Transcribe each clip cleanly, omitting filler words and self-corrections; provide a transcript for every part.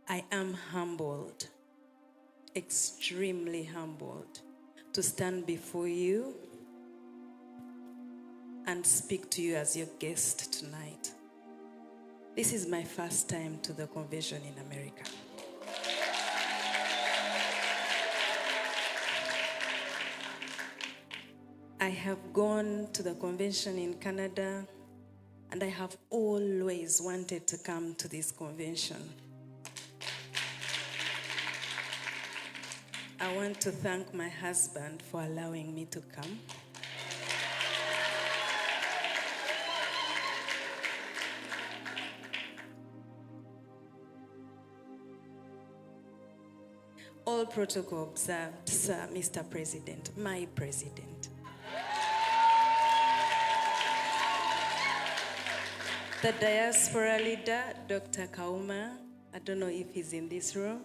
I am humbled, extremely humbled, to stand before you and speak to you as your guest tonight. This is my first time to the convention in America. I have gone to the convention in Canada, and I have always wanted to come to this convention. I want to thank my husband for allowing me to come. All protocol observed, Sir, Mr. President, my president. The diaspora leader, Dr. Kauma, I don't know if he's in this room.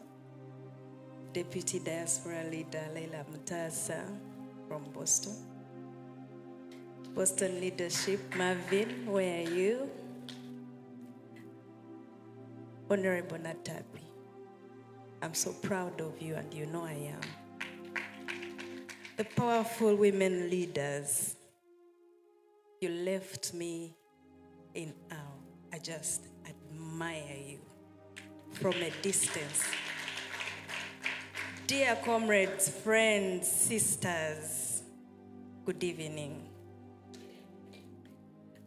Deputy Diaspora Leader Leila Mutasa from Boston. Boston Leadership, Marvin, where are you? Honorable Natapi, I'm so proud of you, and you know I am. The powerful women leaders, you left me in awe. I just admire you from a distance. Dear comrades, friends, sisters, good evening.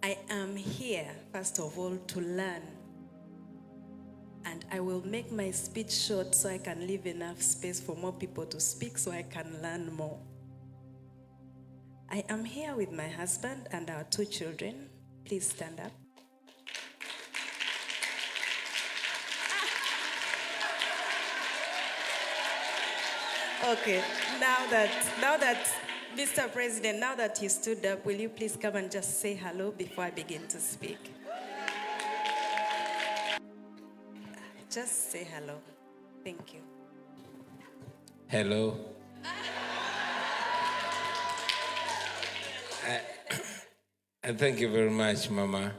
I am here, first of all, to learn. And I will make my speech short so I can leave enough space for more people to speak so I can learn more. I am here with my husband and our 2 children. Please stand up. Okay, now that Mr. President, now that you stood up, will you please come and just say hello before I begin to speak? Just say hello. Thank you. Hello. And thank you very much, Mama.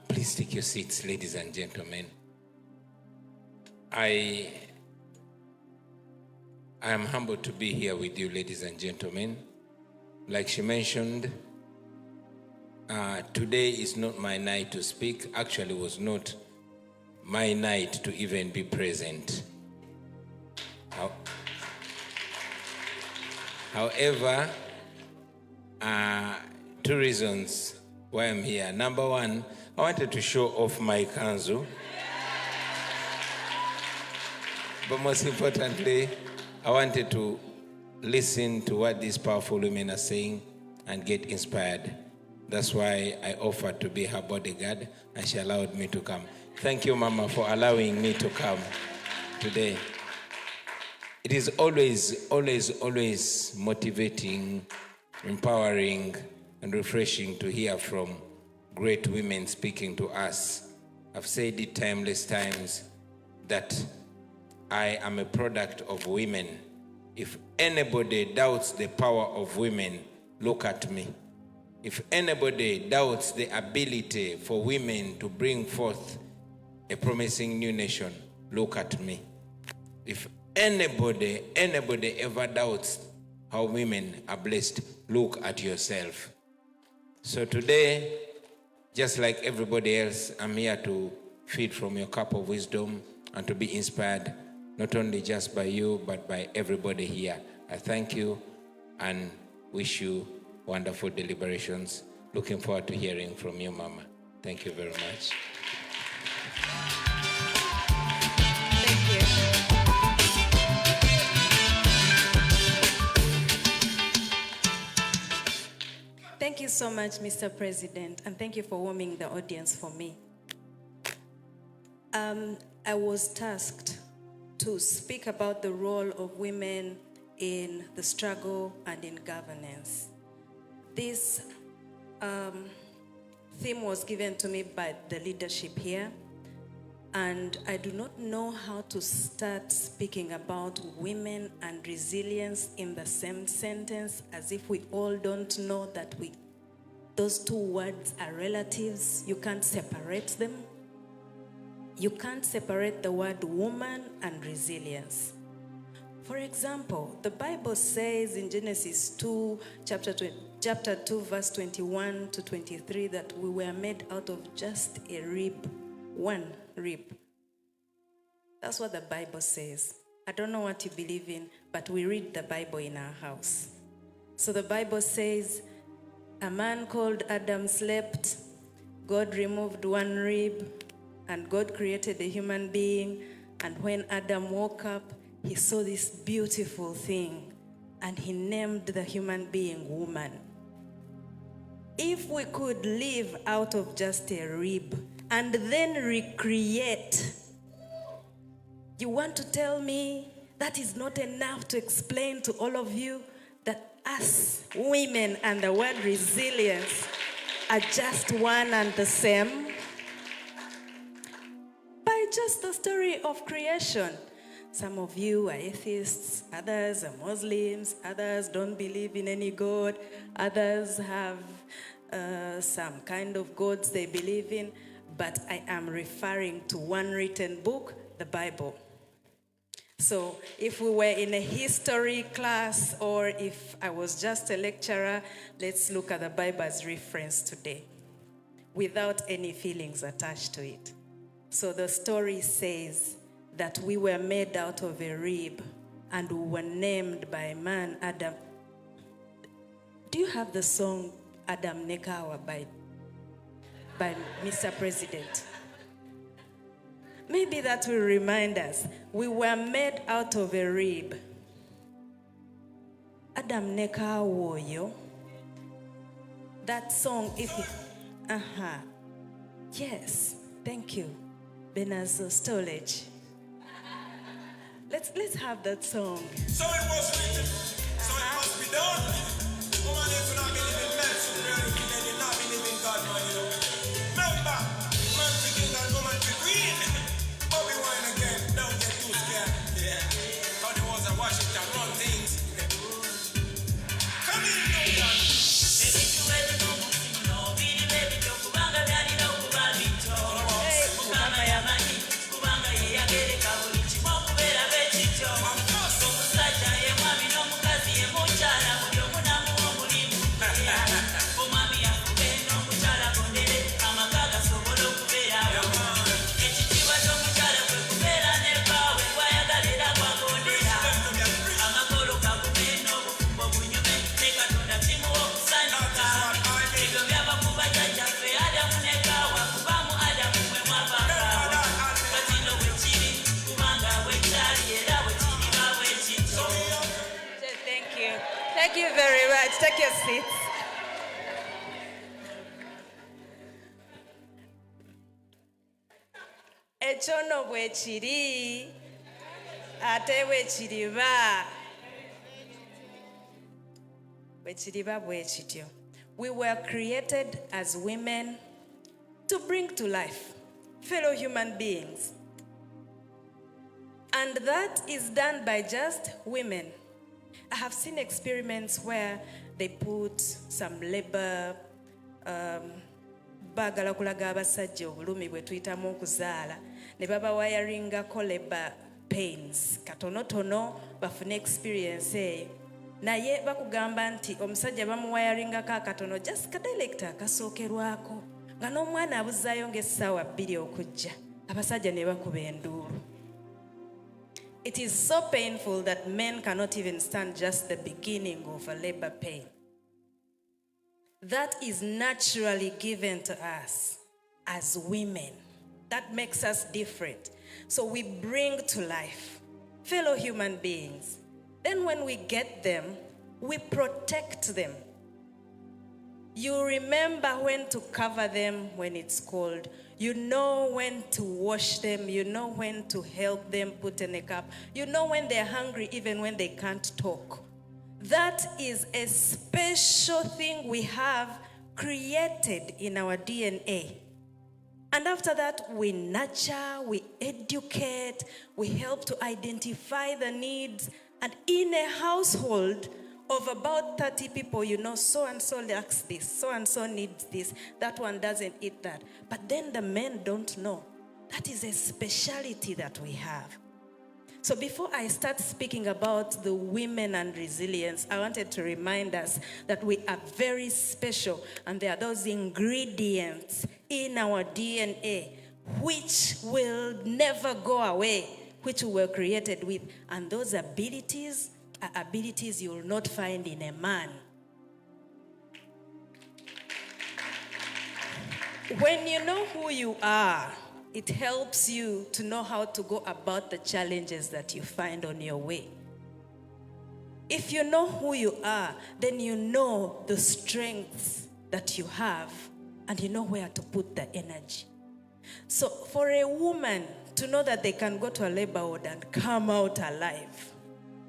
Please take your seats, ladies and gentlemen. I am humbled to be here with you, ladies and gentlemen. Like she mentioned, today is not my night to speak. Actually, it was not my night to even be present. However, 2 reasons why I'm here. Number 1, I wanted to show off my kanzu. But most importantly, I wanted to listen to what these powerful women are saying and get inspired. That's why I offered to be her bodyguard, and she allowed me to come. Thank you, Mama, for allowing me to come today. It is always motivating, empowering, and refreshing to hear from great women speaking to us. I've said it timeless times that I am a product of women. If anybody doubts the power of women, look at me. If anybody doubts the ability for women to bring forth a promising new nation, look at me. If anybody ever doubts how women are blessed, look at yourself. So today, just like everybody else, I'm here to feed from your cup of wisdom and to be inspired, not only just by you, but by everybody here. I thank you and wish you wonderful deliberations. Looking forward to hearing from you, Mama. Thank you very much. Thank you. Thank you so much, Mr. President, and thank you for warming the audience for me. I was tasked to speak about the role of women in the struggle and in governance. This theme was given to me by the leadership here, and I do not know how to start speaking about women and resilience in the same sentence, as if we all don't know that those 2 words are relatives. You can't separate them. You can't separate the word woman and resilience. For example, the Bible says in Genesis 2, chapter 2, verse 21 to 23, that we were made out of just a rib, one rib. That's what the Bible says. I don't know what you believe in, but we read the Bible in our house. So the Bible says, a man called Adam slept, God removed one rib, and God created a human being. And when Adam woke up, he saw this beautiful thing, and he named the human being woman. If we could live out of just a rib and then recreate, you want to tell me that is not enough to explain to all of you that us women and the word resilience are just one and the same? By just the story of creation. Some of you are atheists, others are Muslims, others don't believe in any God, others have some kind of gods they believe in, but I am referring to one written book, the Bible. So if we were in a history class, or if I was just a lecturer, let's look at the Bible as reference today, without any feelings attached to it. So the story says that we were made out of a rib, and we were named by man Adam. Do you have the song Adam Nekawa by Mr. President? Maybe that will remind us. We were made out of a rib. Adam Nekawa yo. That song, if it, yes, thank you. Benazo Storage. Let's have that song. So it was written, so it must be done. Woman, if you not believe in men, so really, then you not believe in God, man, you know. Remember, man to king and woman to queen. Bobiwine again, don't get too scared. Yeah, how the ones at Washington run things. Come in, Uganda. Thank you very much. Take your seats. Echono bwe kiri ate bwe kiriba bwe kityo. We were created as women to bring to life fellow human beings. And that is done by just women. I have seen experiments where they put some labor, bagala kulaga abasajja obulumi bwe tuyitamu okuzaala, ne baba wiringako labor pains katonotono bafune experience eyo. Naye bakugamba nti omusajja bamuwayaringako akatono just kadirector akasookerwako nga n'omwana abuzaayo ng'essaawa 2 okujja, abasajja ne bakuba enduulu. It is so painful that men cannot even stand just the beginning of a labor pain. That is naturally given to us as women. That makes us different. So we bring to life fellow human beings. Then when we get them, we protect them. You remember when to cover them when it's cold. You know when to wash them. You know when to help them put in a cup. You know when they're hungry even when they can't talk. That is a special thing we have created in our DNA. And after that, we nurture, we educate, we help to identify the needs. And in a household of about 30 people, you know, so-and-so lacks this, so-and-so needs this, that one doesn't eat that. But then the men don't know That is a speciality that we have. So before I start speaking about the women and resilience, I wanted to remind us that we are very special, and there are those ingredients in our DNA which will never go away, which we were created with. And those abilities are abilities you will not find in a man. When you know who you are, it helps you to know how to go about the challenges that you find on your way. If you know who you are, then you know the strengths that you have and you know where to put the energy. So for a woman to know that they can go to a labor ward and come out alive,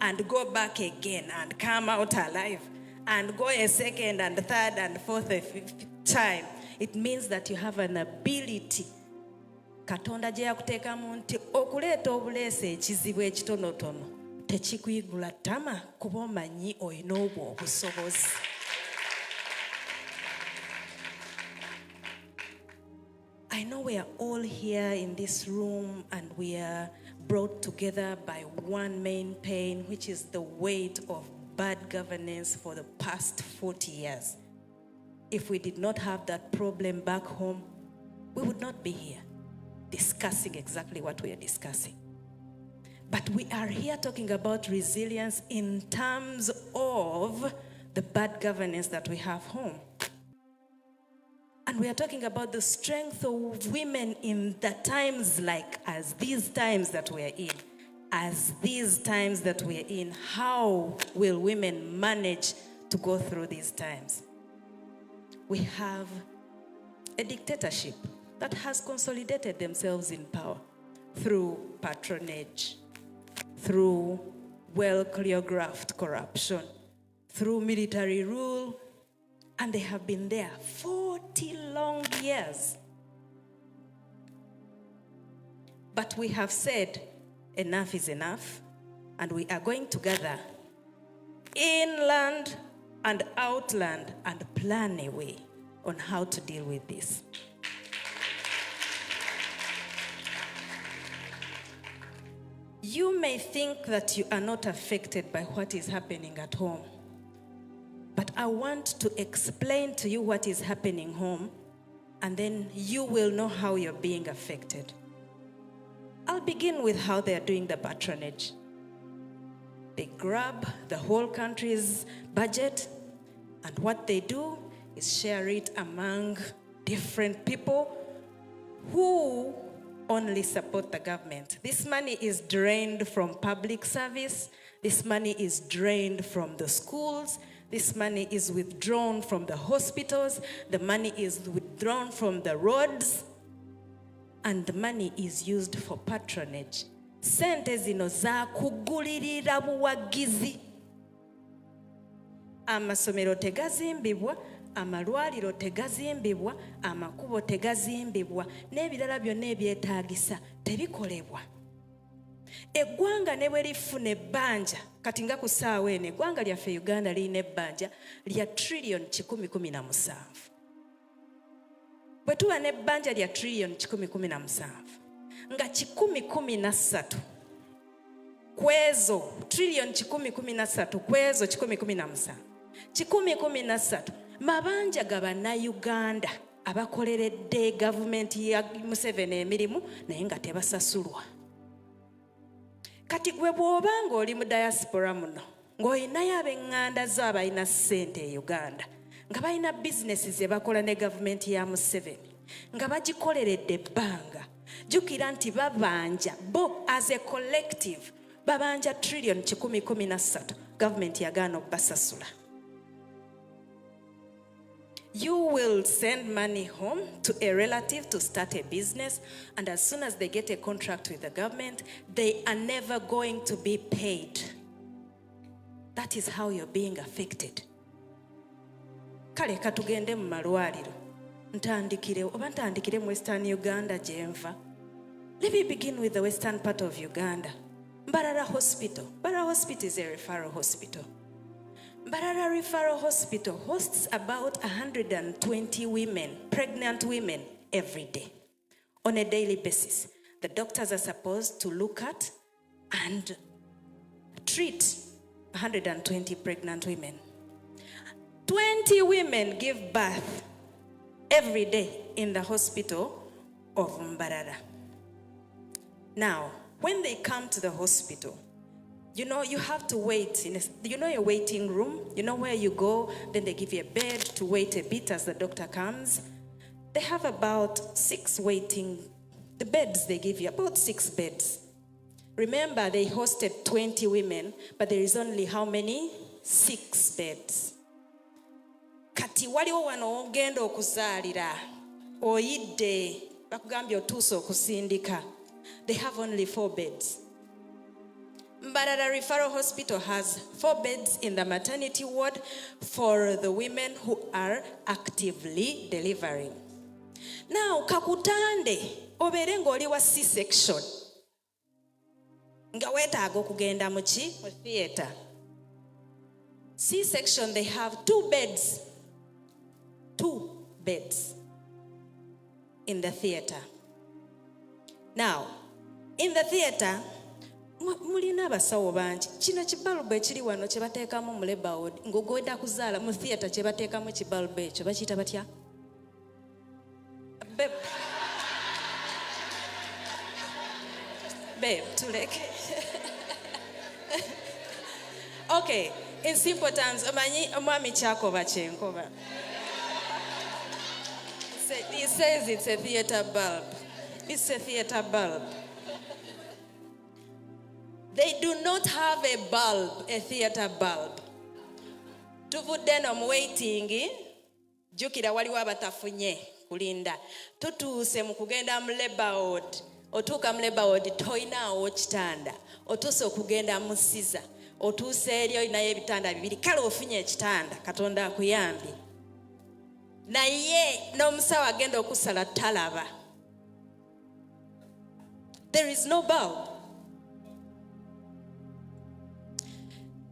and go back again and come out alive, and go a second and third and fourth and fifth time, it means that you have an ability. Katonda gye yakuteekamu nti okuleeta obuleese ekizibu ekitonotono tekikuyigula ttama kuba omanyi olina obwo obusobozi. I know we are all here in this room and we are brought together by one main pain, which is the weight of bad governance for the past 40 years. If we did not have that problem back home, we would not be here discussing exactly what we are discussing. But we are here talking about resilience in terms of the bad governance that we have home. And we are talking about the strength of women in the times like as these times that we are in. As these times that we are in, how will women manage to go through these times? We have a dictatorship that has consolidated themselves in power through patronage, through well-choreographed corruption, through military rule, and they have been there 40 long years. But we have said enough is enough, and we are going to gather inland and outland and plan a way on how to deal with this. You may think that you are not affected by what is happening at home, but I want to explain to you what is happening home, and then you will know how you're being affected. I'll begin with how they're doing the patronage. They grab the whole country's budget, and what they do is share it among different people who only support the government. This money is drained from public service. This money is drained from the schools. This money is withdrawn from the hospitals. The money is withdrawn from the roads. And the money is used for patronage. Sente zino za kugulirira buwagizi. Amasomero tegazimbibwa, amalwaliro tegazimbibwa, amakubo tegazimbibwa, n'ebirala byonna ebyetaagisa tebikolebwa. Eggwanga ne bwe lifuna ebbanja, kati nga ku ssaawa eno eggwanga lyaffe Uganda lirina ebbanja lya trillion 117. Bwe tuba n'ebbanja lya trillion 117, nga 113 kwezo trillion 113 kwezo 117, 113 mabanja ga bannayuganda abakoleredde gavumenti ya Museveni emirimu naye nga tebasasulwa. Kati gwe bw'obanga oli mu diaspora muno ng'olinayo ab'eŋŋanda zo abalina ssente e Uganda nga balina bizinesi ze bakola ne gavumenti ya Museveni nga bagikoleredde ebbanga, jjukira nti babanja bo as a collective babanja trillion 113 gavumenti yagaana obbasasula. You will send money home to a relative to start a business, and as soon as they get a contract with the government, they are never going to be paid. That is how you're being affected. Kale katugende mu malwaliro. Ntandikire mu Western Uganda gye nva. Let me begin with the western part of Uganda. Mbarara Hospital. Mbarara Hospital is a referral hospital. Mbarara Referral Hospital hosts about 120 women, pregnant women, every day, on a daily basis. The doctors are supposed to look at and treat 120 pregnant women. 20 women give birth every day in the hospital of Mbarara. Now, when they come to the hospital, you know, you have to wait in a waiting room, where you go, then they give you a bed to wait a bit as the doctor comes. They have about 6 the beds they give you, about 6 beds. Remember, they hosted 20 women, but there is only how many? 6 beds. Kati waliwo wano ogenda okuzaalira, oyidde, bakugambye otuuse okusindika. They have only 4 beds. Mbarara Referral Hospital has 4 beds in the maternity ward for the women who are actively delivering. Now, kakutande, obeere ng'oli wa C-section. Nga weetaaga okugenda mu theatre. C-section, they have 2 beds. 2 beds in the theatre. Now, in the theatre, mulina abasawo bangi. Kino kibalubu ekiri wano kye bateekamu mu labor ward. Ng'ogenda kuzaala mu theatre kye bateekamu ekibalubu ekyo. Bakiyita batya? Babe, tuleke. Okay, in simple terms, omanyi omwami kyakoba kyenkoba. He says it's a theatre bulb. It's a theatre bulb. They do not have a bulb, a theatre bulb. Tuvudde no mu waiting, jukira waliwo abatafunye kulinda. Tutuuse mu kugenda mu labor ward. Otuuka mu labor ward toyinaawo kitanda. Otuuse okugenda mu Siza. Otuuse eri olinayo ebitanda 2. Kale ofunye ekitanda. Katonda akuyambye. Naye n'omusawo agenda okusala talaba. There is no bulb.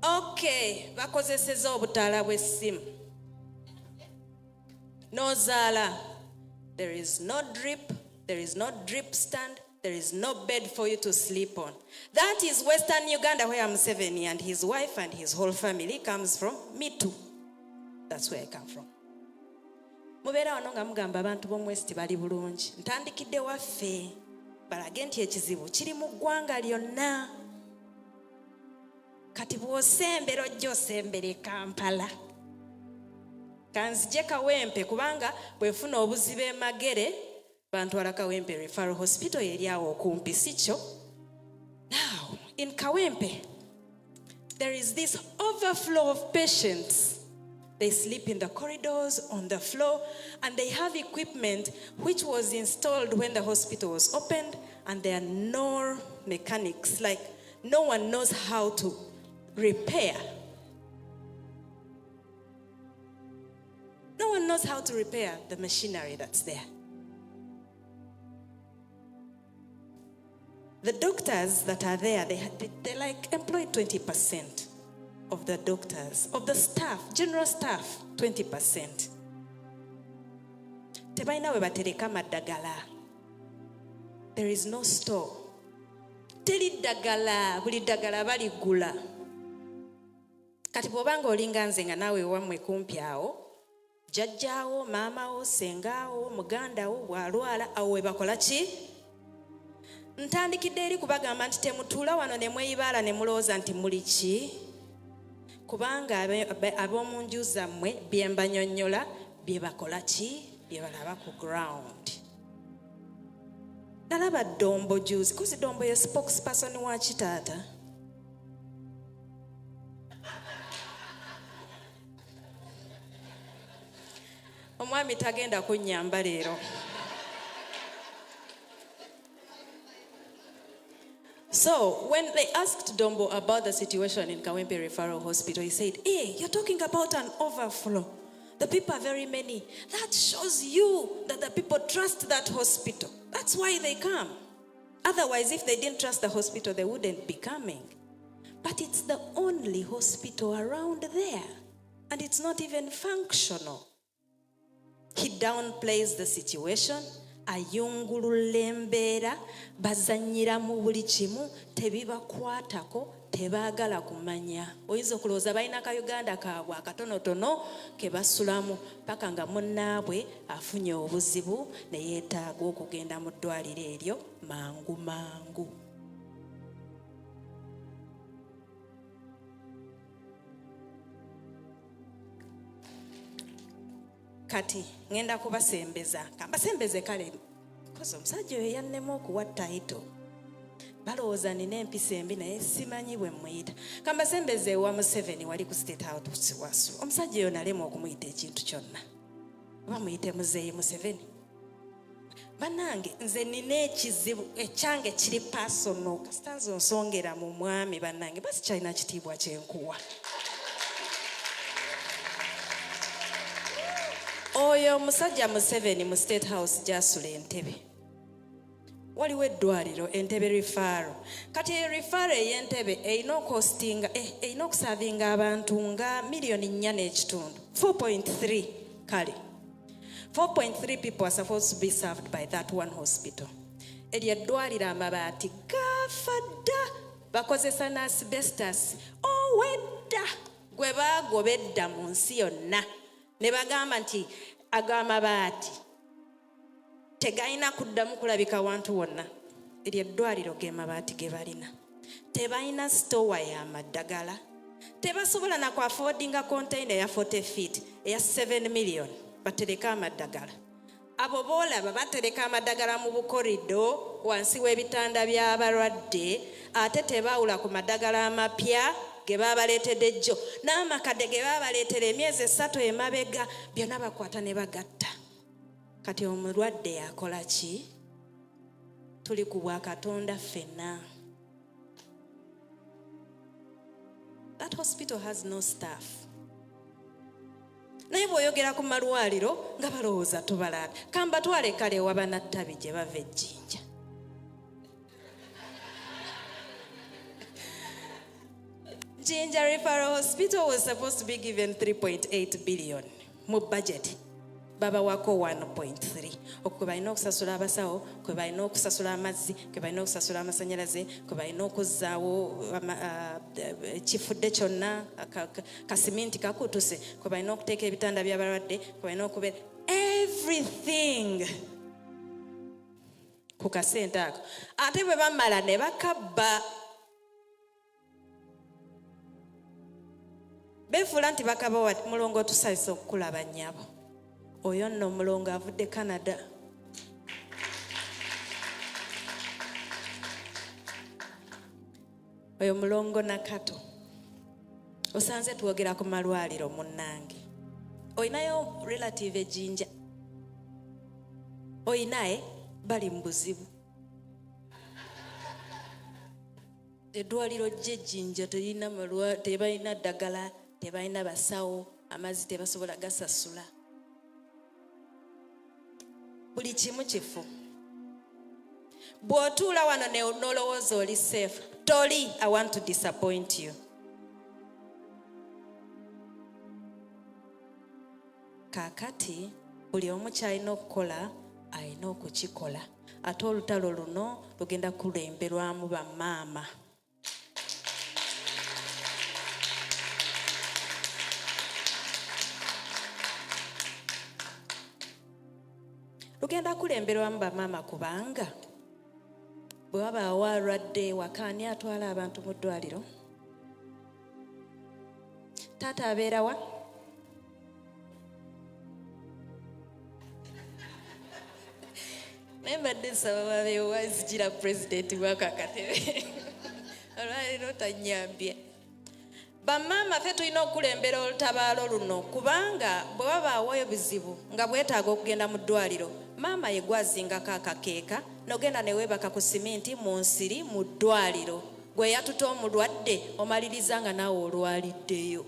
Okay, bakozeseza obutaala bw'essimu. Nozaala. There is no drip, there is no drip stand, there is no bed for you to sleep on. That is Western Uganda, where Museveni and his wife and his whole family comes from. Me too. That's where I come from. Mubeera wano nga mugamba abantu b'omu West bali bulungi. Ntandikidde waffe. Balage nti ekizibu kiri mu ggwanga lyonna. Kati bw'osembera ojja osembere Kampala. Kanzije Kawempe kubanga bwefuna obuzibu e Magere bantwala Kawempe Referral Hospital eri awo okumpi sikyo. Now, in Kawempe, there is this overflow of patients. They sleep in the corridors, on the floor, and they have equipment which was installed when the hospital was opened, and there are no mechanics, like no one knows how to repair. No one knows how to repair the machinery that's there. The doctors that are there, they like employ 20% of the doctors, of the staff, general staff, 20%. Tebalina we batereka maddagala. There is no store. Teri ddagala, buli ddagala baligula. Kati bw'obanga olinga nze nga naawe wammwe kumpi awo, jjajjaawo, maamawo, sengaawo, mugandawo bw'alwala, awo we bakola ki? Ntandikidde eri kubagamba nti temutuula wano ne mweyibaala ne mulowooza nti muli ki? Kubanga ab'omu nju zammwe bye mbanyonnyola bye bakola ki? Bye balaba ku ground. Nalaba Dombo juzi, kozi Dombo ye spokesperson wa kitaata. Omwami tagenda kunnyamba leero. So, when they asked Dombo about the situation in Kawempe Referral Hospital, he said, hey, you're talking about an overflow. The people are very many. That shows you that the people trust that hospital. That's why they come. Otherwise, if they didn't trust the hospital, they wouldn't be coming. But it's the only hospital around there. And it's not even functional. He downplays the situation ayungulula embeera, bazannyira mu buli kimu, tebibakwatako, tebaagala kumanya. Oyinza okulowooza balina ka Uganda kaabwe akatonotono ke basulamu paka nga munnaabwe afunye obuzibu ne yeetaaga okugenda mu ddwaliro eryo mangu mangu. Kati ngenda kubasembeza, kambasembeze kale kozo omusajja oyo yannema okuwa tayito. Balowooza nina empisa embi naye simanyi bwe muyita. Kambasembeze wa Museveni wali ku State House wasu. Omusajja oyo nalema okumuyita ekintu kyonna. Oba muyite Muzeeyi Museveni. Bannange nze nina ekizibu ekyange kiri personal. Kasita nze onsongera mu mwami bannange basi kyalina kitiibwa kyenkuwa. Oyo musajja Museveni mu State House gy'asula entebe. Waliwo eddwaliro Entebbe referral. Kati referral ey'Entebbe erina okostinga erina okusavinga abantu nga million 4.5. 4.3 kale. 4.3 people are supposed to be served by that one hospital. Eryo eddwaliro amabaati gafa dda bakozesa na asbestos. Wedda gwe baagobedda mu nsi yonna. Ne bagamba nti ag'amabaati tegalina kuddamu kulabika wantu wonna. Eryo eddwaliro ge mabaati ge balina. Tebalina stowa ya maddagala. Tebasobola na ku affordinga container ya 40 feet eya 7 million batereka amaddagala. Abo boolaba batereka amaddagala mu bukorido wansi w'ebitanda by'abalwadde ate tebaawula ku maddagala amapya ge babaleetedde jjo n'amakadde ge babaleetera emyezi 3 emabega byonna bakwata ne bagatta. Kati omulwadde yakola ki? Tuli ku bwa Katonda ffenna. That hospital has no staff. Naye bw'oyogera ku malwaliro nga balowooza tubalaga. Kambatwale kale wabanattabi gye bava ejjinja. Jinja Referral Hospital was supposed to be given 3.8 billion mu budget. Baba wako 1.3. Okwe balina okusasula abasawo, kwe balina okusasula amazzi, kwe balina okusasula amasanyalaze, kwe balina okuzzaawo ekifudde kyonna kasiminti kakutuse, kwe balina okuteeka ebitanda by'abalwadde, kwe balina okubeera everything ku kasente ako. Ate bwe bamala ne bakabba. Befuula nti bakaba wati mulongo otusayisa okukulaba nnyabo. Oyo nno mulongo avudde Canada. Oyo mulongo Nakato. Osanze twogera ku malwaliro munnange. Oyinayo relative ejjinja. Oyinaye bali mu buzibu. Eddwaliro gy'ejjinja terina tebalina ddagala, tebalina basawo, amazzi tebasobola gasasula. Buli kimu kifu. Bw'otuula wano n'olowooza oli safe. Toli, I want to disappoint you. Kaakati buli omu kyalina okukola alina okukikola. Ate olutalo luno lugenda kulemberwamu bamaama. Lugenda kulemberwamu bamaama kubanga bwe wabaawo alwadde wakaani atwala abantu mu ddwaliro. Taata abeera wa? Naye mbadde nsaba babeewo wazigira pulezidenti bwakakatebe. Olwaliro tannyambye. Bamaama ffe tulina okulembera olutabaalo luno kubanga bwe wabaawo ebizibu nga bwetaaga okugenda mu ddwaliro, maama ye gwazingako akakeeka n'ogenda ne weebaka ku siminti mu nsiri mu ddwaliro. Gwe yatuta omulwadde omaliriza nga naawe olwaliddeyo.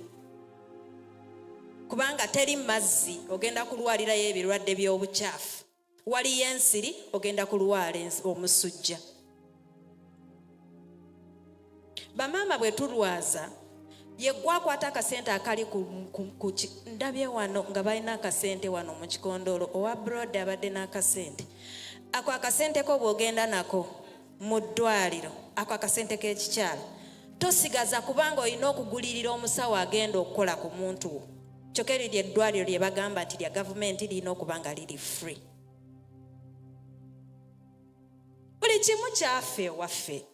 Kubanga teri mazzi ogenda kulwalirayo ebirwadde by'obukyafu. Waliyo ensiri ogenda kulwala omusujja. Bamaama bwe tulwaza ye gwakwata akasente akali ndabye wano nga balina akasente wano mu Kikondolo owa broad abadde n'akasente ako akasente ko bw'ogenda nako mu ddwaliro, ako akasente k'ekikyala tosigaza, kubanga olina okugulirira omusawo agenda okukola ku muntu wo. Kyokka eryo eddwaliro lye bagamba nti lya gavumenti lirina okuba nga liri free. Buli kimu kyaffe waffe.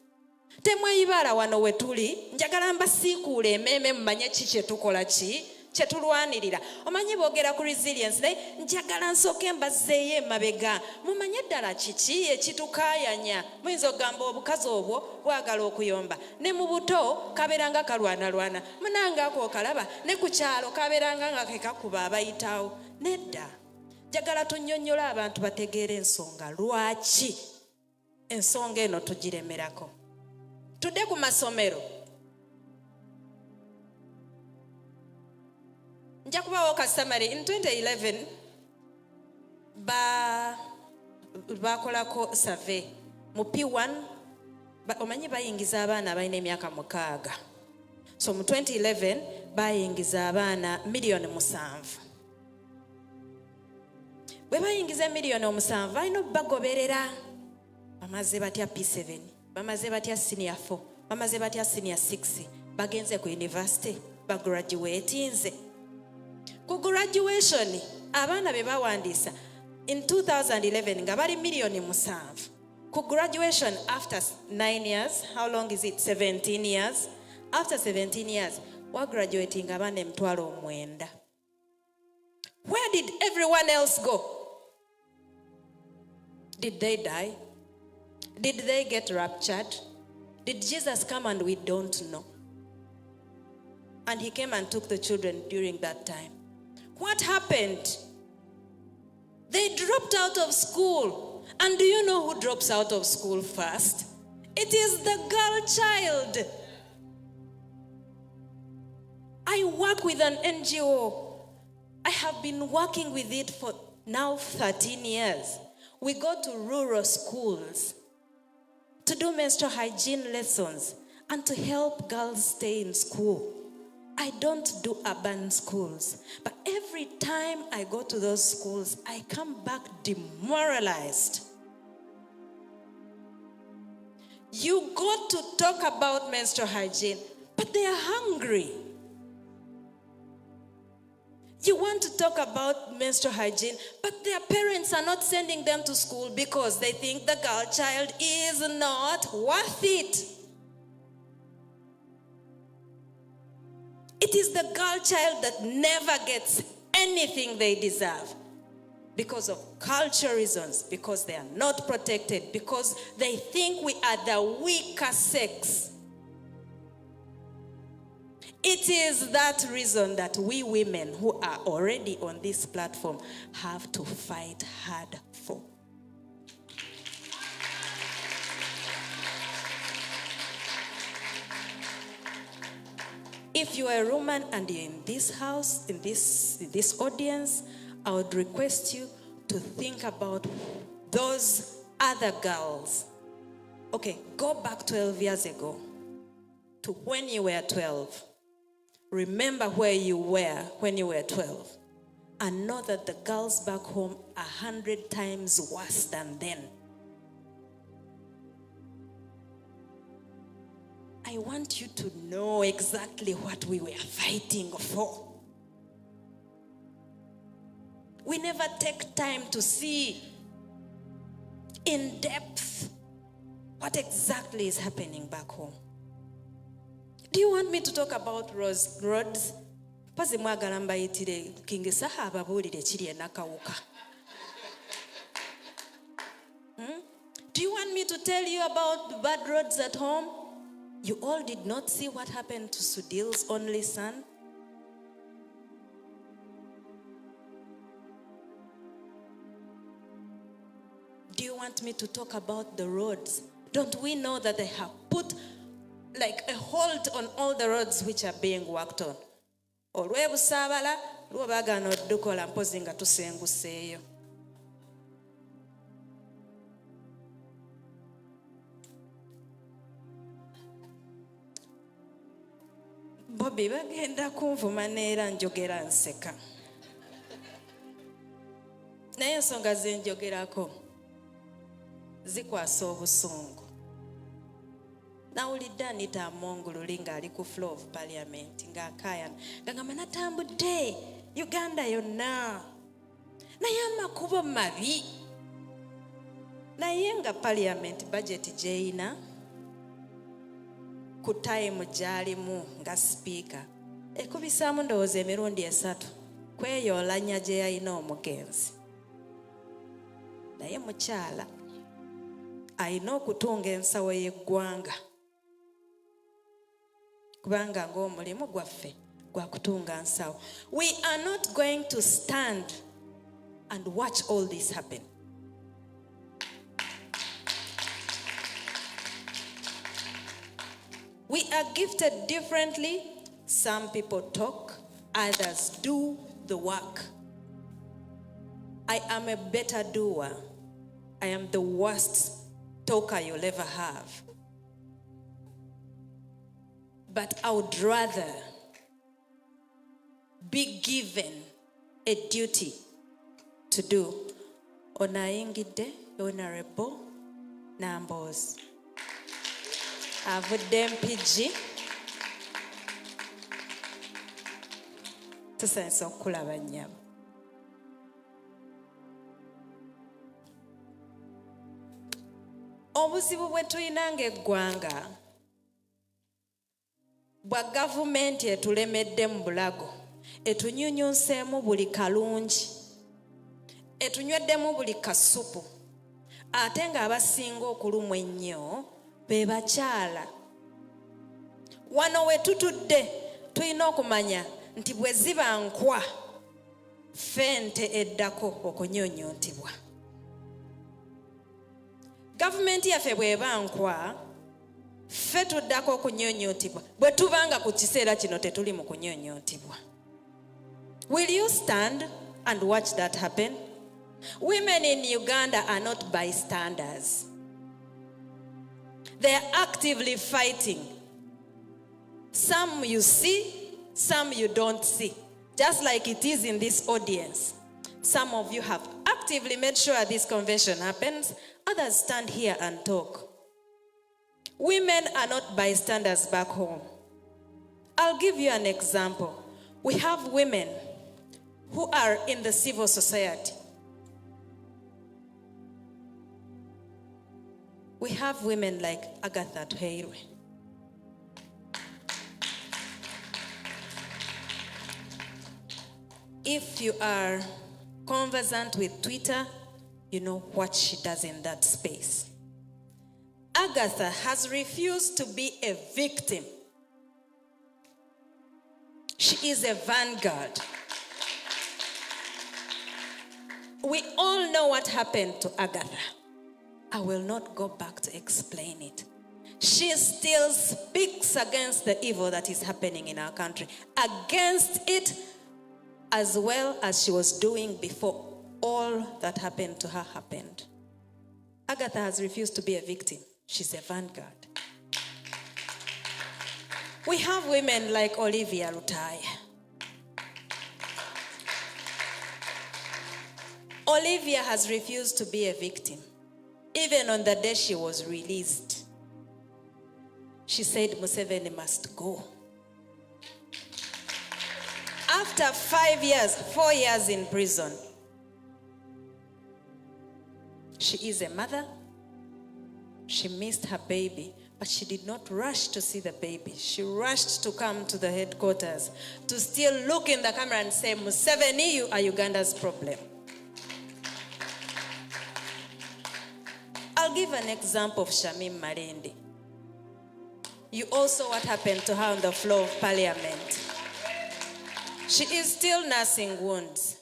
Temweyibala wano we tuli, njagala mbasiikuule emmeeme mumanye ki kye tukola ki kye tulwanirira. Omanyi boogera ku resilience, naye njagala nsooke mbazzeeyo emabega mumanye ddala kiki ekitukaayanya. Muyinza okugamba obukazi obwo bwagala okuyomba, ne mu buto kabeeranga kalwanalwana, munange ako okalaba, ne ku kyalo kabeeranga nga kekakuba abayitawo. Nedda, njagala tunnyonnyola abantu bategeera ensonga lwaki ensonga eno tugiremerako. Tudde ku masomero. Nja kubawo ka summary. In 2011 bakolako survey mu P1. Omanyi bayingiza abaana abalina emyaka 6. So mu 2011 bayingiza abaana 7,000,000. Bwe bayingiza 7,000,000 balina bagoberera. Bamaze batya P7, bamaze batya senior 4, bamaze batya senior 6, bagenze ku university, bagraduatinze. Ku graduation abaana be bawandiisa in 2011 nga bali 7,000,000. Ku graduation after 9 years, how long is it? 17 years. After 17 years, wa graduating abaana 9,000. Where did everyone else go? Did they die? Did they get raptured? Did Jesus come and we don't know? And he came and took the children during that time. What happened? They dropped out of school. And do you know who drops out of school first? It is the girl child. I work with an NGO. I have been working with it for now 13 years. We go to rural schools to do menstrual hygiene lessons and to help girls stay in school. I don't do urban schools, but every time I go to those schools, I come back demoralized. You go to talk about menstrual hygiene, but they are hungry. You want to talk about menstrual hygiene, but their parents are not sending them to school because they think the girl child is not worth it. It is the girl child that never gets anything they deserve because of cultural reasons, because they are not protected, because they think we are the weaker sex. It is that reason that we women who are already on this platform have to fight hard for. If you are a woman and you're in this house, in this audience, I would request you to think about those other girls. Okay, go back 12 years ago to when you were 12. Remember where you were when you were 12. And know that the girls back home are 100 times worse than then. I want you to know exactly what we were fighting for. We never take time to see in depth what exactly is happening back home. Do you want me to talk about roads? Pazi mwagala mbayitire kingisaha ababuulire kiri enakawuka. Do you want me to tell you about bad roads at home? You all did not see what happened to Sudil's only son? Do you want me to talk about the roads? Don't we know that they have put like a hold on all the roads which are being worked on? Olwebusaabala lwo baagana oddukola mpozi nga tusenguseeyo. Bobi bagenda kunvuma neera njogera nseka. Naye ensonga ze njogerako zikwasa obusungu. Nawulidde Anita Amongululi ng'ali ku floor of parliament ng'akaayana ng'agamba natambudde Uganda yonna naye amakubo mabi, naye nga parliament budget gyeyina ku time gyalimu nga speaker ekubisaamu ndowooza emirundi 3 kweyoolanya gye yalina omugenzi. Naye mukyala alina okutunga ensawo y'eggwanga kubanga ng'omulimu gwaffe gwa kutunga nsawo. We are not going to stand and watch all this happen. We are gifted differently. Some people talk, others do the work. I am a better doer. I am the worst talker you'll ever have. But I would rather be given a duty to do. Onaingide, Honorable Nambos. Avudde MPG. Tusense okulaba nnyabo. Obuzibu bwe tulina ng'eggwanga bwa gavumenti etulemedde mu bulago, etunyunyunseemu buli kalungi, etunyweddemu buli kasupu, ate ng'abasinga okulumwa ennyo be bakyala. Wano we tutudde tulina okumanya nti bwe ziba nkwa ffente eddako okunyonyoontibwa. Gavumenti yaffe bw'eba nkwa ffe tuddako okunyonyootibwa bwe tubanga ku kiseera kino tetuli mu kunyonyoontibwa. Will you stand and watch that happen? Women in Uganda are not bystanders. They are actively fighting. Some you see, some you don't see. Just like it is in this audience. Some of you have actively made sure this convention happens. Others stand here and talk. Women are not bystanders back home. I'll give you an example. We have women who are in the civil society. We have women like Agatha Tuheirwe. If you are conversant with Twitter, you know what she does in that space. Agatha has refused to be a victim. She is a vanguard. We all know what happened to Agatha. I will not go back to explain it. She still speaks against the evil that is happening in our country, against it as well as she was doing before all that happened to her happened. Agatha has refused to be a victim. She's a vanguard. We have women like Olivia Rutaya. Olivia has refused to be a victim. Even on the day she was released, she said Museveni must go. After 4 years in prison, she is a mother. She missed her baby, but she did not rush to see the baby. She rushed to come to the headquarters to still look in the camera and say, Museveni, you are Uganda's problem. I'll give an example of Shamim Malindi. You all saw what happened to her on the floor of parliament. She is still nursing wounds.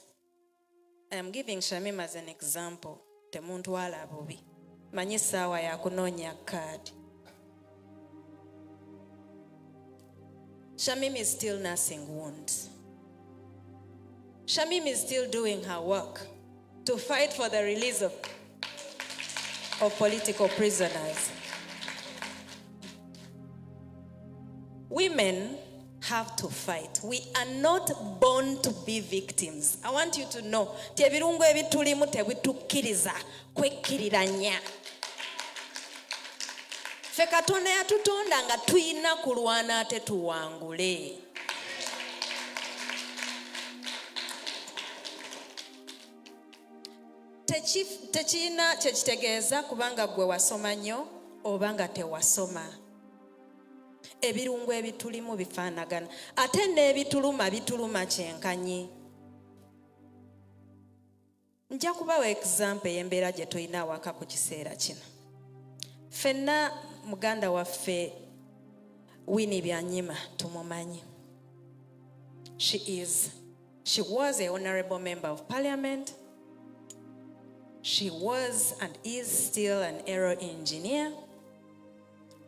I am giving Shamim as an example. Temuntwala Bobi. Manyi sawa ya kunonya kadi. Shamim is still nursing wounds. Shamim is still doing her work to fight for the release of political prisoners. Women have to fight. We are not born to be victims. I want you to know, tebirungu ebitulimu tebitukkiriza kwekkiriranya. Ffe Katonda yatutonda nga tuyina kulwana ate tuwangule. Tekiyina kyekitegeeza kubanga gwe wasoma nnyo oba nga tewasoma. Ebirungo ebitulimu bifaanagana ate n'ebituluma bituluma kyenkanyi. Nja kubawa example y'embeera gye tulina awaka ku kiseera kino. Ffenna muganda waffe Winnie Byanyima tumumanyi. She was a honorable member of parliament. She was and is still an aero engineer.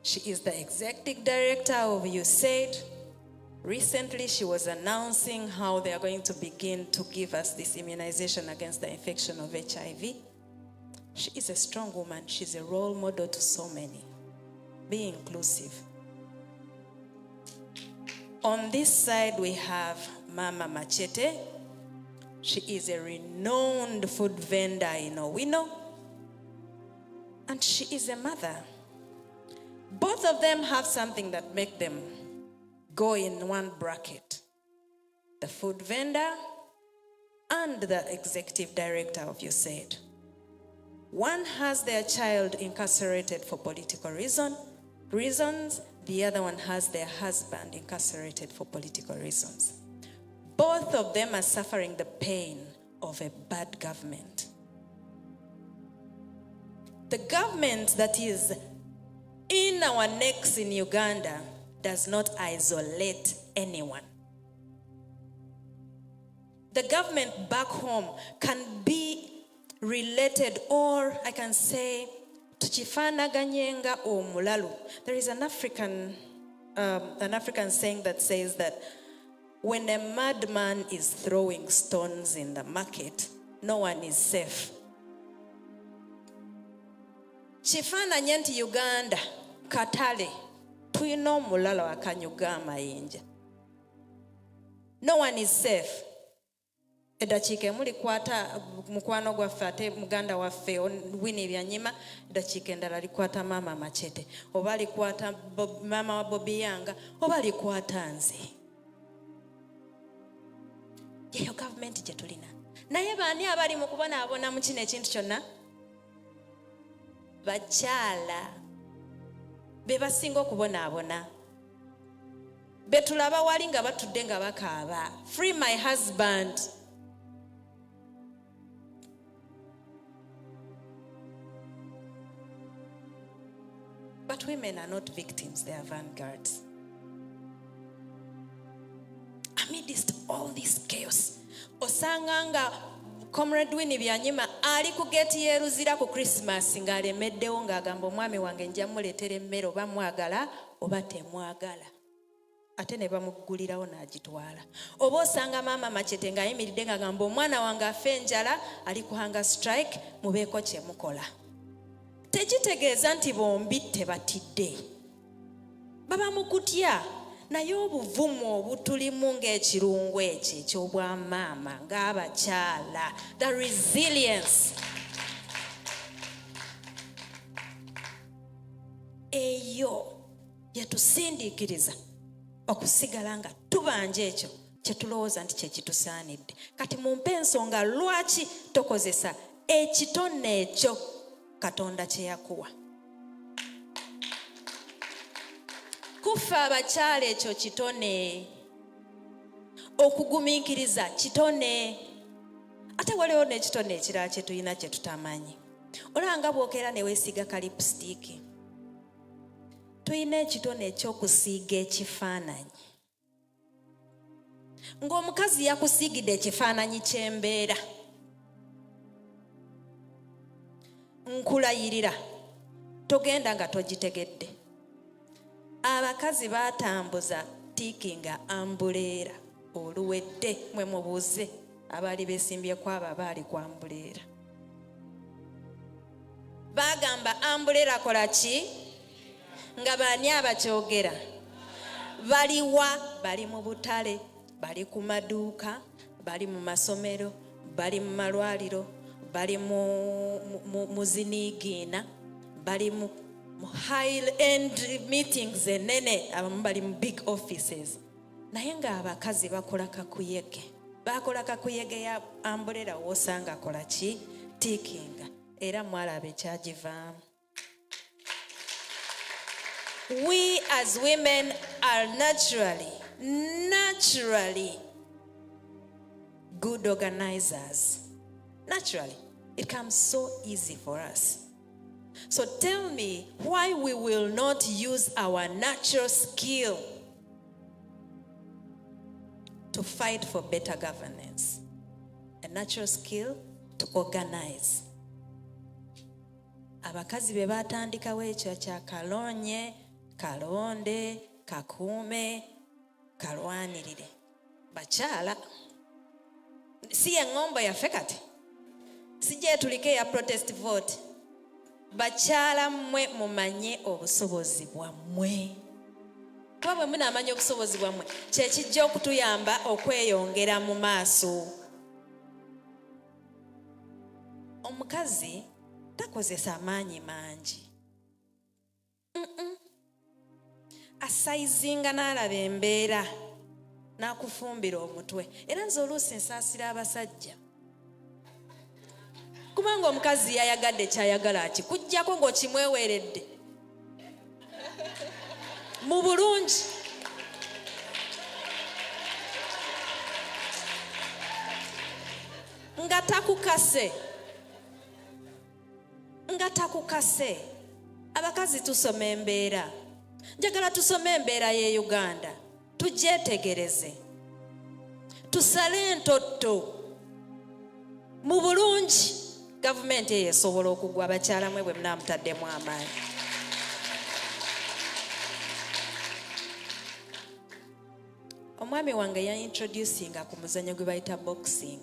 She is the executive director of USAID. Recently, she was announcing how they are going to begin to give us this immunization against the infection of HIV. She is a strong woman. She's a role model to so many. Be inclusive. On this side, we have Mama Machete. She is a renowned food vendor in Owino. And she is a mother. Both of them have something that makes them go in one bracket. The food vendor and the executive director of USAID. One has their child incarcerated for political reasons. The other one has their husband incarcerated for political reasons. Both of them are suffering the pain of a bad government. The government that is in our necks in Uganda does not isolate anyone. The government back home can be related, or I can say, tuchifanaganyenga omulalu. There is an African saying that says that when a madman is throwing stones in the market, no one is safe. Chifananye nti Uganda katale tuyina omulala wakanyuga amayinja. No one is safe. Edakiika muli kwata mukwano gwaffe ate muganda waffe Winnie Byanyima, edakiika endala likwata Mama Machete, oba likwata mama wa Bobiwine, oba likwata nze. Yeyo government gye tulina. Naye baani abali mu kubonaabona mu kino ekintu kyonna? Bakyala be basinga okubonaabona. Betulaba wali nga batudde nga bakaaba. Free my husband. But women are not victims, they are vanguards. Amidst all this chaos, osanganga Comrade Winnie Byanyima ali ku geti yeruzira ku Christmas ng'alemeddewo ng'agamba omwami wange nja muleetera emmere oba mwagala oba temwagala. Ate ne bamugulirawo n'agitwala. Oba osanga Mama Machete ng'ayimiridde ng'agamba omwana wange afe enjala ali ku hunger strike, mubeeko kye mukola. Tekitegeeza nti bombi tebatidde. Baba mu kutya. Naye obuvumu obutulimu ng'ekirungo ekyo eky'obwamaama ng'abakyala, the resilience, eyo yetusindiikiriza okusigala nga tubanja ekyo kye tulowooza nti kye kitusaanidde. Kati mumpe ensonga lwaki tokozesa ekitone ekyo Katonda kye yakuwa. Kufa abakyala ekyo kitone. Okugumiikiriza kitone. Ate waliwo n'ekitone ekirala kye tulina kye tutamanyi. Olanga bw'okeera ne weesiga ka lipstick. Tulina ekitone eky'okusiiga ekifaananyi. Ng'omukazi yakusiigidde ekifaananyi ky'embeera. Nkulayirira togenda nga togitegedde. Abakazi batambuza tiki nga ambuleera oluwedde, mwe mubuuze abaali beesimbyeku abo abaali ku ambuleera. Bagamba ambuleera kola ki? Nga baani abakyogera? Baliwa? Bali mu butale, bali ku maduuka, bali mu masomero, bali mu malwaliro, bali mu ziniigiina, bali mu high-end meetings enene abamu bali mu big offices naye ng'abakazi bakola kakuyege ya ambrella wosanga akola ki tikinga era mwalaba ekyagivaamu. We as women are naturally good organizers. Naturally, it comes so easy for us. So tell me why we will not use our natural skill to fight for better governance. A natural skill to organize. Abakazi be batandikawo ekyo kya kalonye, kalonde, kakuume, kalwanirire. Bakyala. Si engombo yaffe kati. Sijje tulike ya protest vote. Bakyala mmwe mumanye obusobozi bwammwe. Kuba bwe munaamanya obusobozi bwammwe kye kijja okutuyamba okweyongera mu maaso. Omukazi takozesa amaanyi mangi. Asayizinga n'alaba embeera n'akufumbira omutwe. Era nze oluusi nsaasira abasajja. Kubanga omukazi yayagadde kyayagala ki kujjako ng'okimweweeredde. Mu bulungi. Nga takukase. Abakazi tusome embeera. Njagala tusome embeera ye Uganda. Tugyetegereze. Tusale entotto. Mu bulungi. Gavumenti eyo esobola okugwa abakyala mwe bwe munaamutaddemu amaanyi. Omwami wange yaintroducinga ku muzannyo gwe bayita boxing.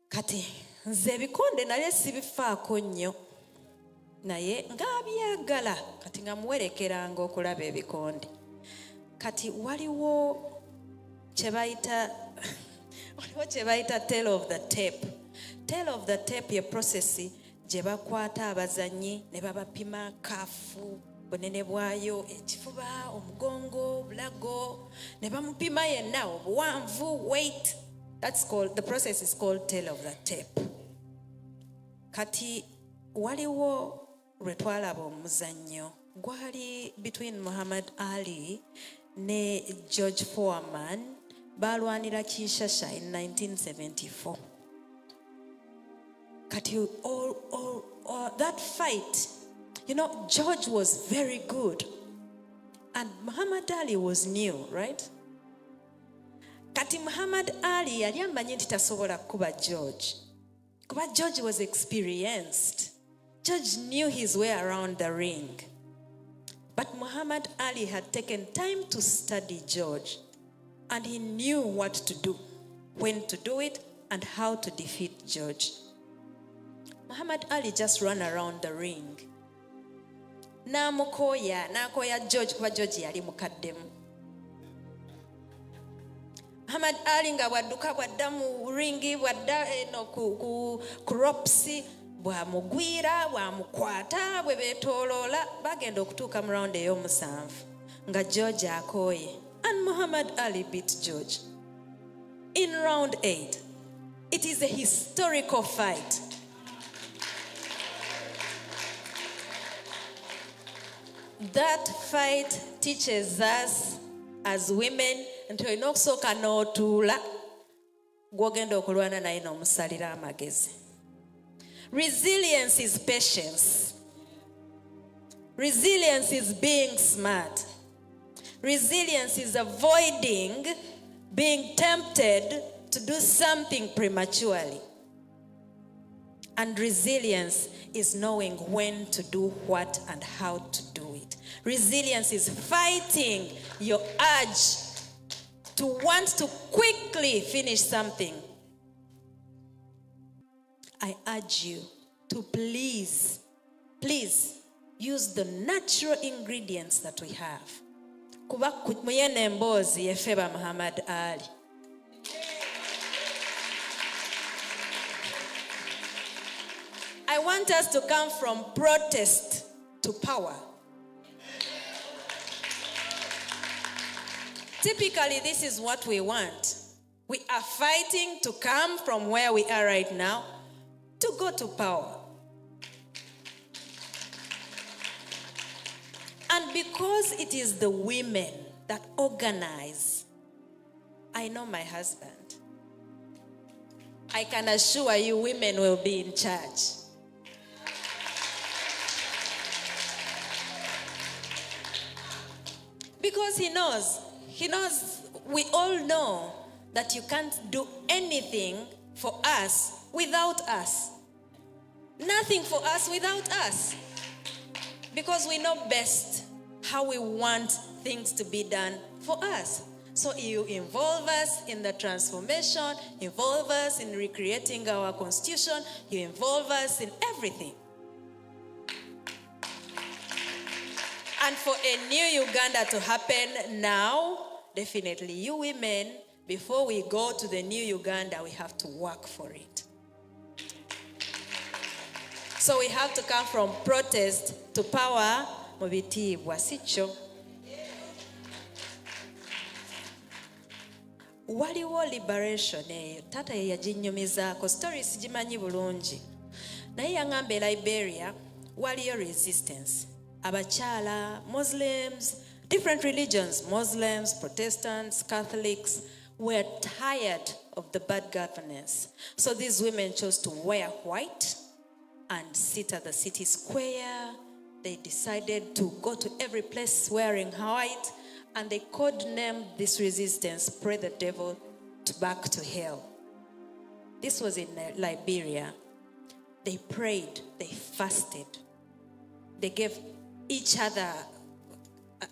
Kati nze ebikonde naye sibifaako nnyo. Naye ng'abyagala kati nga muwerekeranga okulaba ebikonde. Kati waliwo kye bayita tale of the tape. Tale of the tape ye process gye bakwata abazanyi ne babapima kaafu bunene bwayo ekifuba omugongo bulago ne bamupima yenna obuwanvu weight. The process is called tale of the tape. Kati waliwo lwe twalaba omuzannyo gwali between Muhammad Ali ne George Foreman balwanira Kinshasa in 1974. Kati that fight, George was very good and Muhammad Ali was new, right? Kati Muhammad Ali yali amanyi nti tasobola kuba George. Kuba George was experienced. George knew his way around the ring. But Muhammad Ali had taken time to study George and he knew what to do, when to do it and how to defeat George. Muhammad Ali just ran around the ring. N'akoya George kuba George yali mukaddemu. Muhammad Ali nga bwadduka bwadda mu ringi bwadda ku ropsi bwamugwira bwamukwata bwe beetooloola bagenda okutuuka mu round ey'omusanvu nga George akooye. And Muhammad Ali beat George in round 8. It is a historical fight. That fight teaches us as women nti olina okusooka n'otuula gw'ogenda okulwana naye n'omusalira amagezi. Resilience is patience. Resilience is being smart. Resilience is avoiding being tempted to do something prematurely. And resilience is knowing when to do what and how to do it. Resilience is fighting your urge to want to quickly finish something. I urge you to please use the natural ingredients that we have. Kuba muyene emboozi yefeba Muhammad Ali. I want us to come from protest to power. Typically, this is what we want. We are fighting to come from where we are right now to go to power. And because it is the women that organize, I know my husband. I can assure you women will be in charge. Because he knows, we all know that you can't do anything for us without us. Nothing for us without us. Because we know best how we want things to be done for us. So you involve us in the transformation, involve us in recreating our constitution, you involve us in everything. And for a new Uganda to happen now, definitely you women, before we go to the new Uganda, we have to work for it. So we have to come from protest to power. Mubitiibwa sicho. Waliwo liberation eyo tata ye yaginyumizaako story sigimanyi bulungi naye yangamba e Liberia waliyo resistance abakyala Muslims different religions Muslims Protestants Catholics were tired of the bad governance, so these women chose to wear white and sit at the city square. They decided to go to every place wearing white. And they codenamed this resistance, Pray the Devil Back to Hell. This was in Liberia. They prayed, they fasted. They gave each other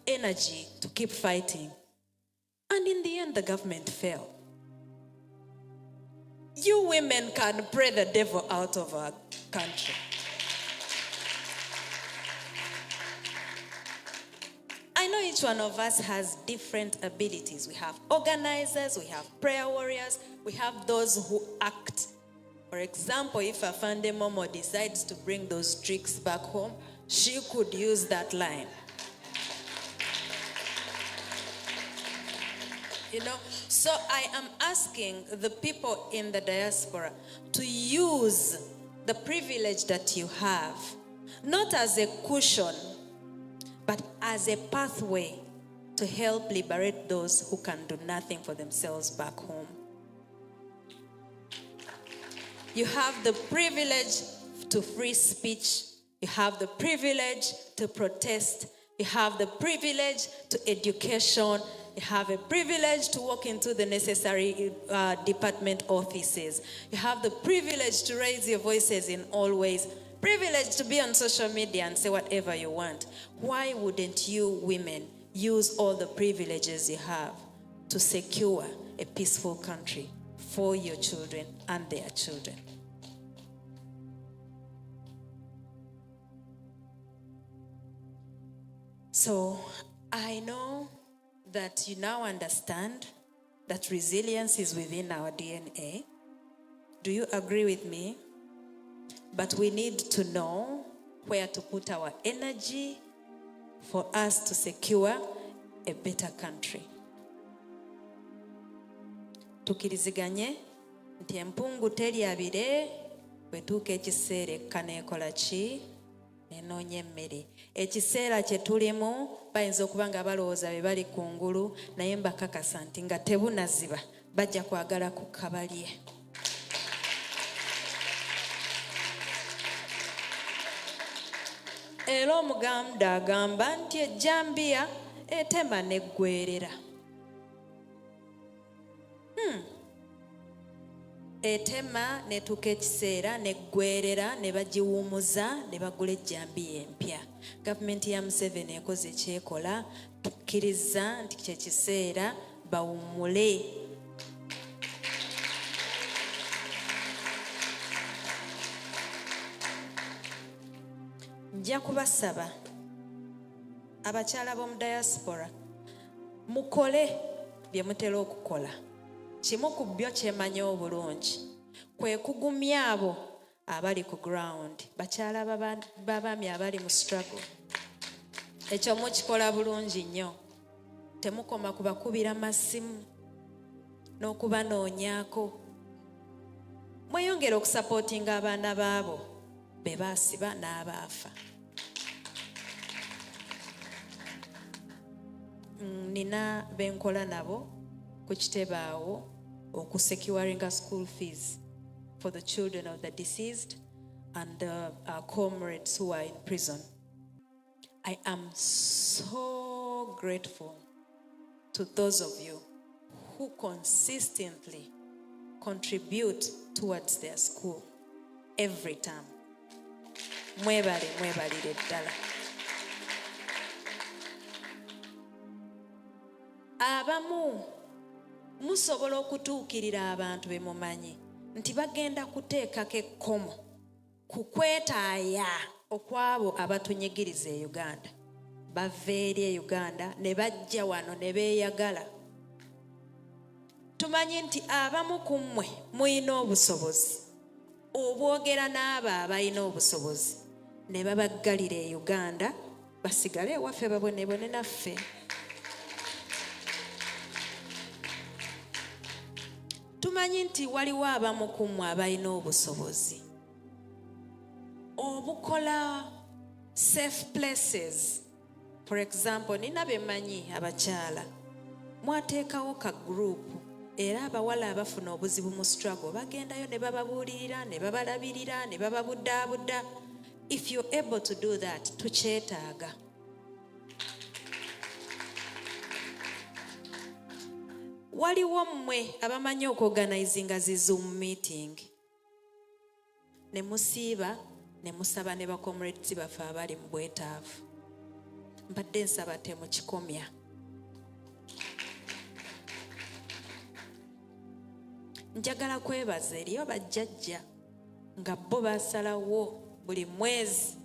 energy to keep fighting. And in the end, the government fell. You women can pray the devil out of our country. I know each one of us has different abilities. We have organizers, we have prayer warriors, we have those who act. For example, if Afande Momo decides to bring those tricks back home, she could use that line. So I am asking the people in the diaspora to use the privilege that you have, not as a cushion, but as a pathway to help liberate those who can do nothing for themselves back home. You have the privilege to free speech. You have the privilege to protest. You have the privilege to education. You have a privilege to walk into the necessary department offices. You have the privilege to raise your voices in all ways. Privilege to be on social media and say whatever you want. Why wouldn't you women use all the privileges you have to secure a peaceful country for your children and their children? So I know that you now understand that resilience is within our DNA. Do you agree with me? But we need to know where to put our energy for us to secure a better country. Tukiriziganye nti empungu teryabire bwetuuka ekiseera ekka nekola ki nenoonya emmere. Ekiseera kye tulimu bayinza okuba nga balowooza be bali kungulu naye mbakakasa nti nga tebunaziba bajja kwagala kukabalye. Era omuganda agamba nti ejjambiya etema neggwerera. Etema netuuka ekiseera neggwerera ne bagiwumuza ne bagula ejjambiya empya. Gavumenti ya Museveni ekoze ekyekola tukkiriza nti kyekiseera bawummule. Nja kubasaba abakyala b'omu diaspora mukole bye mutera okukola. Kimu ku byo kyemanyi obulungi kwe kugumya abo abali ku ground, bakyala b'abaami abali mu struggle. ekyo mukikola bulungi nnyo. Temukoma kubakubira masimu n'okubanoonyaako. Mweyongera okusapootinga abaana baabo be baasiba n'abaafa. Nina benkola nabo ku kitebe awo okusecuringa school fees for the children of the deceased and our comrades who are in prison. I am so grateful to those of you who consistently contribute towards their school every time. Mwebalire ddala. Abamu musobola okutuukirira abantu be mumanyi nti bagenda kuteekako ekkomo ku kwetaaya okwabo abatunyigiriza e Uganda. Bava eri e Uganda ne bajja wano ne beeyagala. Tumanyi nti abamu ku mmwe muyina obusobozi obwogera n'abo abalina obusobozi ne babaggalira e Uganda basigale ewaffe babonebone naffe. Tumanyi nti waliwo abamu ku mmwe abalina obusobozi obukola safe places. For example, nina bemanyi abakyala mwateekawo ka group era abawala abafuna obuzibu mu struggle bagendayo ne bababuulirira ne babalabirira ne bababuddaabuda. If you're able to do that, tukyetaaga. Waliwo mmwe abamanyi okuorganizinga zi Zoom meeting ne musiiba ne musaba ne bakomrades baffe abali mu bwetaavu. Mbadde nsaba temukikomya. Njagala kwebaza eri bajjajja nga bo basalawo buli mwezi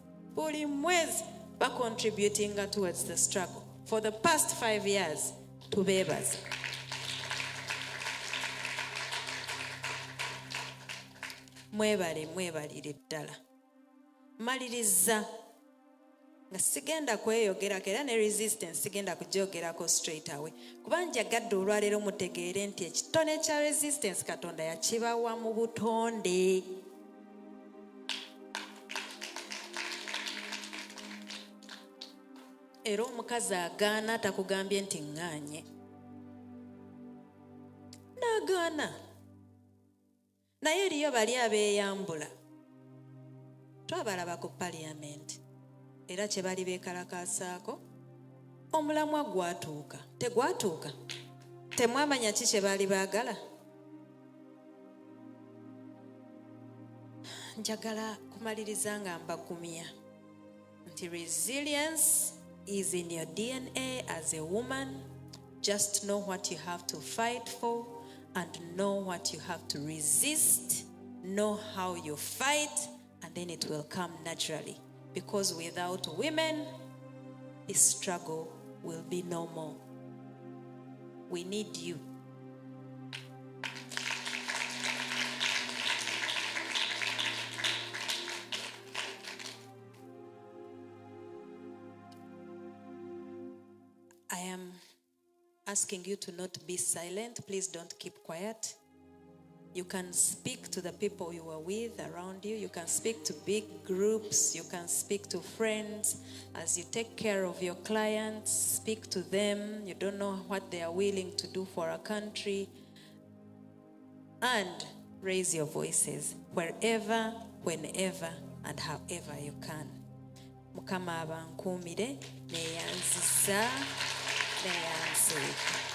bacontributinga towards the struggle for the past 5 years. Tubeebaza. Mwebalire ddala. Maliriza nga sigenda kweyogerako era ne resistance sigenda kugyogerako straight away kuba njagadde olwaleero mutegeere nti ekitone kya resistance Katonda yakibawa mu butonde. Era omukazi agaana takugambye nti ŋŋaanye. N'agaana. Naye eriyo bali abeeyambula. Twabalaba ku parliament. Era kye bali beekalakaasaako omulamwa gwatuuka. Tegwatuuka. Temwamanya ki kye baali baagala. Njagala kumaliriza nga mbagumya nti resilience is in your DNA as a woman. Just know what you have to fight for and know what you have to resist. Know how you fight and then it will come naturally. Because without women, this struggle will be no more. We need you. I am asking you to not be silent. Please don't keep quiet. You can speak to the people you are with around you. You can speak to big groups. You can speak to friends. As you take care of your clients, speak to them. You don't know what they are willing to do for our country. And raise your voices wherever, whenever, and however you can. Mukama abankuumire neyanzisa neyanziika.